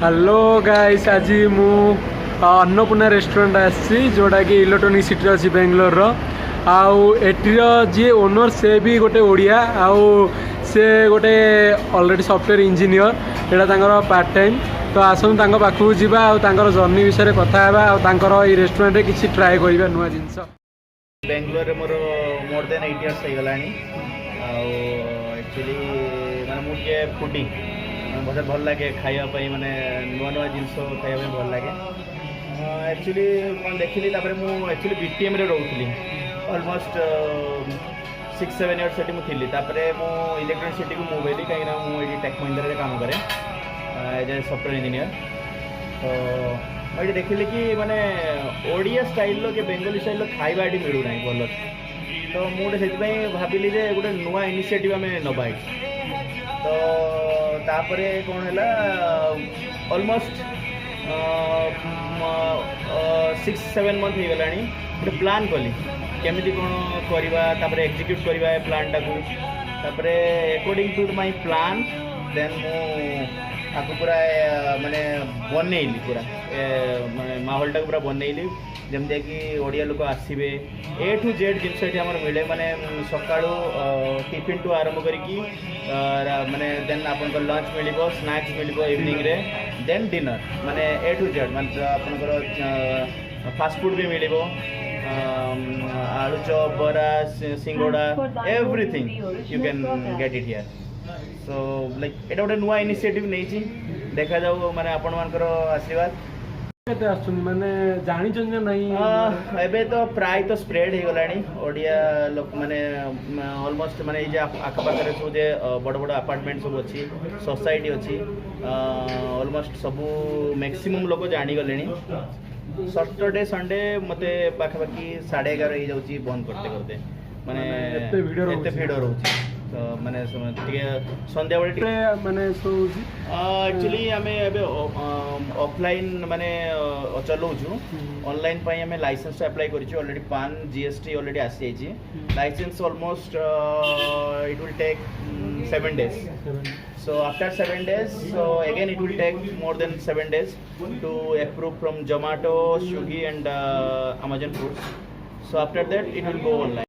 Hello guys, आज मु Annapurna restaurant आसी जोटा कि इलेक्ट्रोनिक सिटी अच्छी बेंगलोर आउर जी ओनर से भी गोटे ओडिया आउ से गोटे ऑलरेडी सॉफ्टवेयर इंजीनियर यहाँ पार्ट टाइम। तो आसन पाखक जावा और जर्नी विषय कथा ये रेस्टोरेंट में किसी ट्राए करवा नुआ जिनस। बेंगलोर मोर मोर देन 8 इयर्स हो गलानी एक्चुअली माने मुझे फूडी बहुत भल लगे खायापी माने नुआ नुआ जिनस खायापी भल लगे। एक्चुअली कौन देखिली एक्चुअली बीटीएम रे रोथली ऑलमोस्ट 6-7 इयर्स सेठी मु थिली। तापरे मु इलेक्ट्रॉनिक सिटी को मूव हेली कहीं मु ये टेक महिंद्रा रे काम करे एज ए सॉफ्टवेयर इंजीनियर। तो मुझे देखिली कि माने ओडिया स्टाइल के बेंगली स्टाइल खाଇବା एटी मिलू ना भल। तो मुझे भाविली जे गोटे नुआ इनिशिएटिव आम नवा। तो तापरे कौन है ऑलमोस्ट 6-7 मंथ हो गला गोटे प्लान कली केमी कौन करवा एग्जीक्यूट करवा प्लान टाक according to my plan then मुझे पूरा माने बनईली पूरा माने माहौल टाक पूरा बनईली जमती कि ओडिया लोक आसवे ए टू जेड जिनस ये मिले माने सकाळू टिफिन टू आरंभ करी माने देन आपन लंच मिल स्नैक्स मिल इवनिंग रे देन डिनर माने ए टू जेड माने आपन फास्ट फूड भी मिल आलू चॉप बरा सिंगोड़ा everything you can get it here. So like एटा गोटे नुआ इनिशिएटिव नहीं देखा जाऊ माने आपण मानकर आशीर्वाद माने जानी नहीं एबे तो प्राय तो स्प्रेड हो गलानी ओडिया लोक माने ऑलमोस्ट माने जे आखपाखरे सब जे बड़ बड़ अपार्टमेंट सब अच्छी सोसाइटी अच्छी ऑलमोस्ट सब मैक्सिमम लोग जानी गलेनी। सैटरडे संडे मते पाखापाखि 11:30 हो जाउची बंद करते करते माने एते भीड़ रोची। तो माने संध्या बेले माने एक्चुअली आमे एबे ऑफलाइन माने चलाउछु ऑनलाइन पई आमे लाइसेंस अप्लाई करिछु ऑलरेडी पान जीएसटी ऑलरेडी आसी जाइछि। License almost it will take 7 days। So after 7 days, so again it will take more than 7 days to approve from Zomato, Swiggy and Amazon Foods. So after that it will go online.